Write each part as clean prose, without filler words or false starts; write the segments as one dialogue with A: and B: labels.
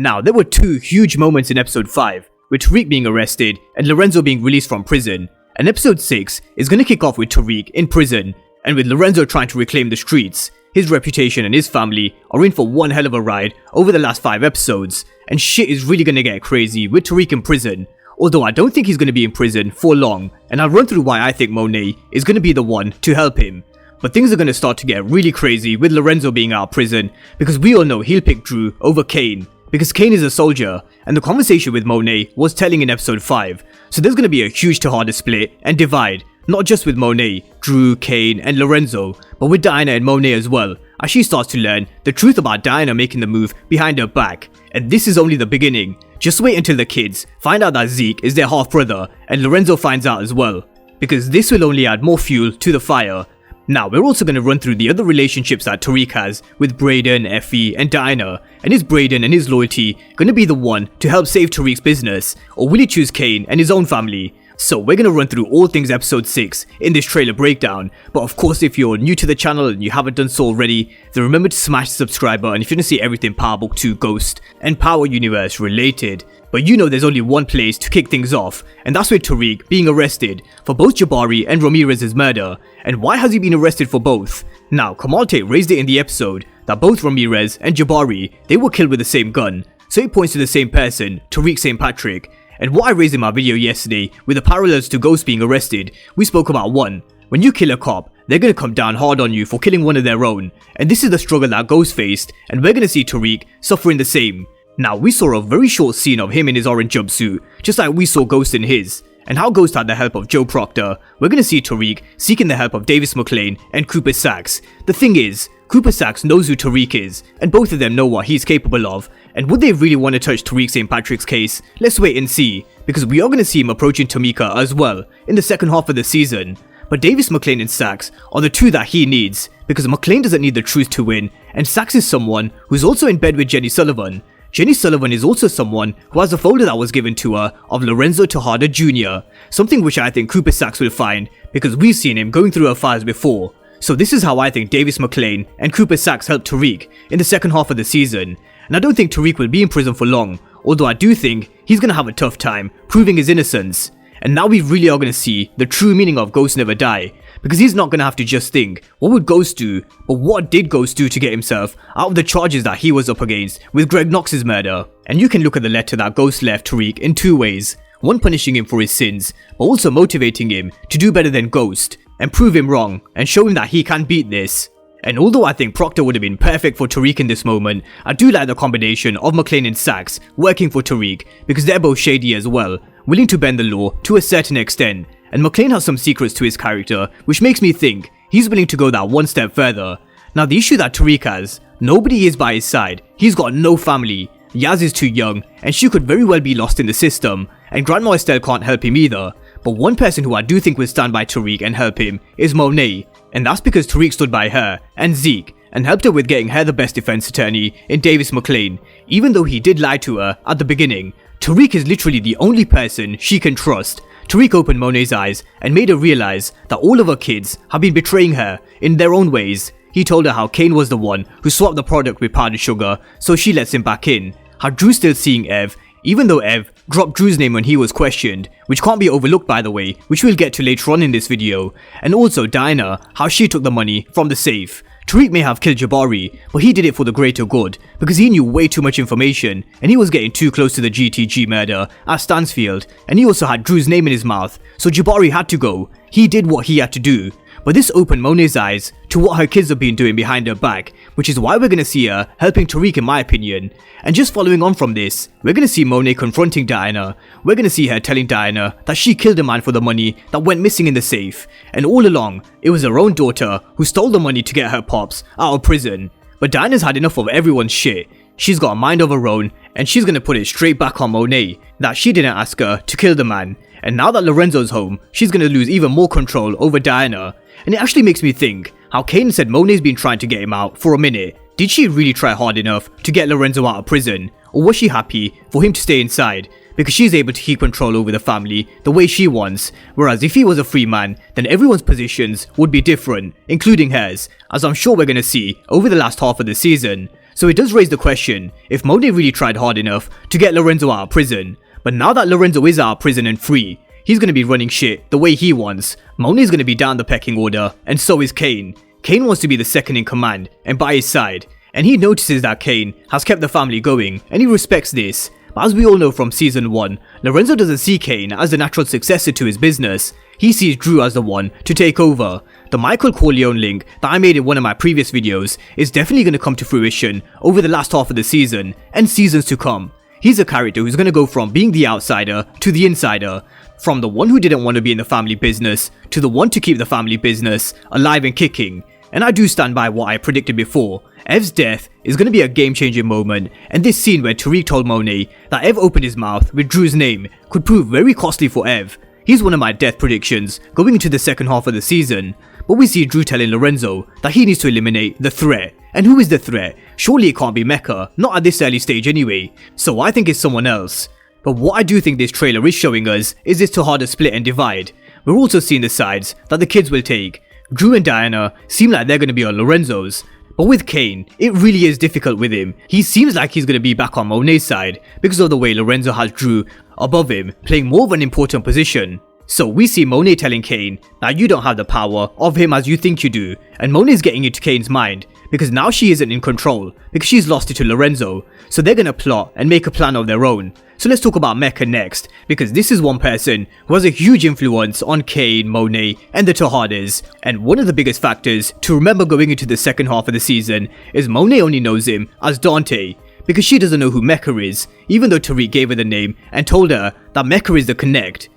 A: Now, there were two huge moments in episode 5, with Tariq being arrested and Lorenzo being released from prison. And episode 6 is going to kick off with Tariq in prison, and with Lorenzo trying to reclaim the streets. His reputation and his family are in for one hell of a ride over the last 5 episodes, and shit is really going to get crazy with Tariq in prison. Although I don't think he's going to be in prison for long, and I'll run through why I think Monet is going to be the one to help him. But things are going to start to get really crazy with Lorenzo being out of prison, because we all know he'll pick Drew over Kane, because Kane is a soldier, and the conversation with Monet was telling in episode 5, so there's going to be a huge Tejada split and divide, not just with Monet, Drew, Kane and Lorenzo, but with Diana and Monet as well, as she starts to learn the truth about Diana making the move behind her back. And this is only the beginning. Just wait until the kids find out that Zeke is their half-brother and Lorenzo finds out as well, because this will only add more fuel to the fire. Now, we're also going to run through the other relationships that Tariq has with Braden, Effie and Diana, and is Braden and his loyalty going to be the one to help save Tariq's business, or will he choose Kane and his own family? So we're going to run through all things episode 6 in this trailer breakdown, but of course if you're new to the channel and you haven't done so already, then remember to smash the subscribe button if you want to see everything Power Book 2 Ghost and Power Universe related. But you know there's only one place to kick things off, and that's with Tariq being arrested for both Jabari and Ramirez's murder. And why has he been arrested for both? Now, Kamalte raised it in the episode that both Ramirez and Jabari, they were killed with the same gun, so it points to the same person, Tariq St. Patrick. And what I raised in my video yesterday with the parallels to Ghost being arrested, we spoke about one. When you kill a cop, they're gonna come down hard on you for killing one of their own, and this is the struggle that Ghost faced, and we're gonna see Tariq suffering the same. Now, we saw a very short scene of him in his orange jumpsuit, just like we saw Ghost in his, and how Ghost had the help of Joe Proctor. We're gonna see Tariq seeking the help of Davis Maclean and Cooper Saxe. The thing is, Cooper Saxe knows who Tariq is, and both of them know what he's capable of, and would they really want to touch Tariq St. Patrick's case? Let's wait and see, because we are going to see him approaching Tamika as well in the second half of the season. But Davis, Maclean and Saxe are the two that he needs, because Maclean doesn't need the truth to win, and Saxe is someone who's also in bed with Jenny Sullivan. Jenny Sullivan is also someone who has a folder that was given to her of Lorenzo Tejada Jr., something which I think Cooper Saxe will find, because we've seen him going through her files before. So this is how I think Davis Maclean and Cooper Saxe helped Tariq in the second half of the season. And I don't think Tariq will be in prison for long, although I do think he's going to have a tough time proving his innocence. And now we really are going to see the true meaning of Ghost Never Die, because he's not going to have to just think, what would Ghost do, but what did Ghost do to get himself out of the charges that he was up against with Greg Knox's murder? And you can look at the letter that Ghost left Tariq in two ways, one punishing him for his sins, but also motivating him to do better than Ghost, and prove him wrong, and show him that he can beat this. And although I think Proctor would have been perfect for Tariq in this moment, I do like the combination of Maclean and Saxe working for Tariq, because they're both shady as well, willing to bend the law to a certain extent, and Maclean has some secrets to his character, which makes me think he's willing to go that one step further. Now, the issue that Tariq has, nobody is by his side, he's got no family, Yaz is too young, and she could very well be lost in the system, and Grandma Estelle can't help him either. But one person who I do think will stand by Tariq and help him is Monet, and that's because Tariq stood by her and Zeke and helped her with getting her the best defense attorney in Davis Maclean. Even though he did lie to her at the beginning, Tariq is literally the only person she can trust. Tariq opened Monet's eyes and made her realize that all of her kids have been betraying her in their own ways. He told her how Kane was the one who swapped the product with powdered sugar, so she lets him back in. How Drew's still seeing Ev, even though Ev dropped Drew's name when he was questioned, which can't be overlooked by the way, which we'll get to later on in this video. And also Diana, how she took the money from the safe. Tariq may have killed Jabari, but he did it for the greater good, because he knew way too much information, and he was getting too close to the GTG murder at Stansfield, and he also had Drew's name in his mouth, so Jabari had to go. He did what he had to do. But this opened Monet's eyes to what her kids have been doing behind her back, which is why we're going to see her helping Tariq in my opinion. And just following on from this, we're going to see Monet confronting Diana. We're going to see her telling Diana that she killed a man for the money that went missing in the safe, and all along, it was her own daughter who stole the money to get her pops out of prison. But Diana's had enough of everyone's shit. She's got a mind of her own, and she's going to put it straight back on Monet, that she didn't ask her to kill the man. And now that Lorenzo's home, she's going to lose even more control over Diana. And it actually makes me think how Kane said Monet's been trying to get him out for a minute. Did she really try hard enough to get Lorenzo out of prison? Or was she happy for him to stay inside? Because she's able to keep control over the family the way she wants. Whereas if he was a free man, then everyone's positions would be different, including hers, as I'm sure we're going to see over the last half of the season. So it does raise the question if Monet really tried hard enough to get Lorenzo out of prison. But now that Lorenzo is out of prison and free, he's going to be running shit the way he wants. Monet's going to be down the pecking order, and so is Kane. Kane wants to be the second in command and by his side, and he notices that Kane has kept the family going, and he respects this. But as we all know from season 1, Lorenzo doesn't see Kane as the natural successor to his business. He sees Drew as the one to take over. The Michael Corleone link that I made in one of my previous videos is definitely going to come to fruition over the last half of the season and seasons to come. He's a character who's going to go from being the outsider to the insider, from the one who didn't want to be in the family business to the one to keep the family business alive and kicking. And I do stand by what I predicted before. Ev's death is going to be a game-changing moment, and this scene where Tariq told Monet that Ev opened his mouth with Drew's name could prove very costly for Ev. He's one of my death predictions going into the second half of the season. But we see Drew telling Lorenzo that he needs to eliminate the threat. And who is the threat? Surely it can't be Mecca, not at this early stage anyway. So I think it's someone else. But what I do think this trailer is showing us is this Tejada split and divide. We're also seeing the sides that the kids will take. Drew and Diana seem like they're going to be on Lorenzo's. But with Kane, it really is difficult with him. He seems like he's going to be back on Monet's side because of the way Lorenzo has Drew above him, playing more of an important position. So we see Monet telling Kane that you don't have the power of him as you think you do, and Monet's getting into Kane's mind because now she isn't in control because she's lost it to Lorenzo. So they're going to plot and make a plan of their own. So let's talk about Mecca next, because this is one person who has a huge influence on Kane, Monet and the Tejadas. And one of the biggest factors to remember going into the second half of the season is Monet only knows him as Dante, because she doesn't know who Mecca is, even though Tariq gave her the name and told her that Mecca is the connect.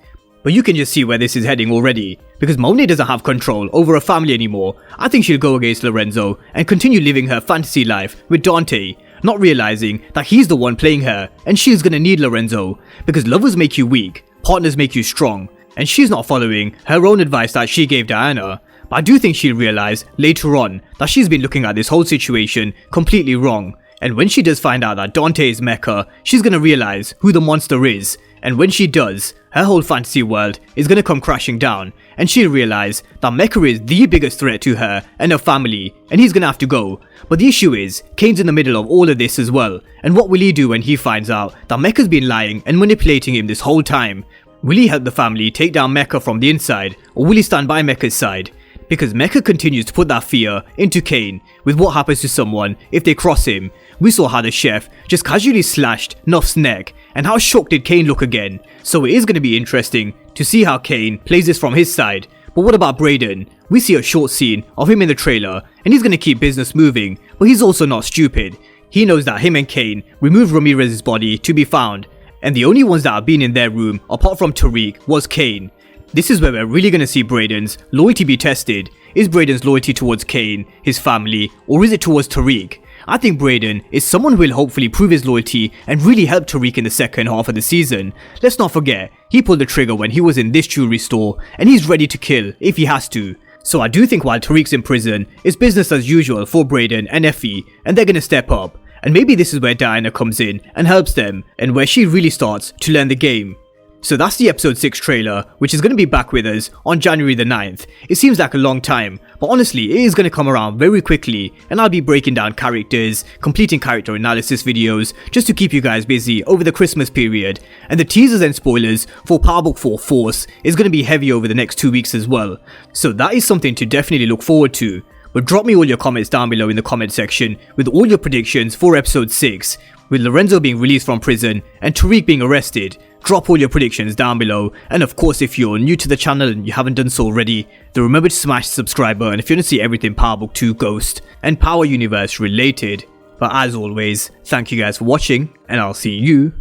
A: But you can just see where this is heading already, because Monet doesn't have control over her family anymore. I think she'll go against Lorenzo and continue living her fantasy life with Dante, not realizing that he's the one playing her and she's gonna need Lorenzo, because lovers make you weak, partners make you strong, and she's not following her own advice that she gave Diana. But I do think she'll realize later on that she's been looking at this whole situation completely wrong. And when she does find out that Dante is Mecca, she's gonna realize who the monster is. And when she does, her whole fantasy world is gonna come crashing down, and she'll realize that Mecca is the biggest threat to her and her family, and he's gonna have to go. But the issue is, Kane's in the middle of all of this as well, and what will he do when he finds out that Mecca's been lying and manipulating him this whole time? Will he help the family take down Mecca from the inside, or will he stand by Mecca's side? Because Mecca continues to put that fear into Kane with what happens to someone if they cross him. We saw how the chef just casually slashed Nuff's neck, and how shocked did Kane look again. So it is going to be interesting to see how Kane plays this from his side. But what about Braden? We see a short scene of him in the trailer, and he's going to keep business moving, but he's also not stupid. He knows that him and Kane removed Ramirez's body to be found, and the only ones that have been in their room apart from Tariq was Kane. This is where we're really going to see Braden's loyalty be tested. Is Braden's loyalty towards Kane, his family, or is it towards Tariq? I think Braden is someone who will hopefully prove his loyalty and really help Tariq in the second half of the season. Let's not forget, he pulled the trigger when he was in this jewelry store, and he's ready to kill if he has to. So I do think while Tariq's in prison, it's business as usual for Braden and Effie, and they're going to step up. And maybe this is where Diana comes in and helps them, and where she really starts to learn the game. So that's the episode 6 trailer, which is going to be back with us on January the 9th. It seems like a long time, but honestly it is going to come around very quickly, and I'll be breaking down characters, completing character analysis videos, just to keep you guys busy over the Christmas period. And the teasers and spoilers for Power Book 4 Force is going to be heavy over the next 2 weeks as well. So that is something to definitely look forward to. But drop me all your comments down below in the comment section with all your predictions for episode 6, with Lorenzo being released from prison and Tariq being arrested. Drop all your predictions down below, and of course if you're new to the channel and you haven't done so already, then remember to smash the subscribe button if you want to see everything Power Book 2 Ghost and Power Universe related. But as always, thank you guys for watching, and I'll see you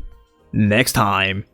A: next time.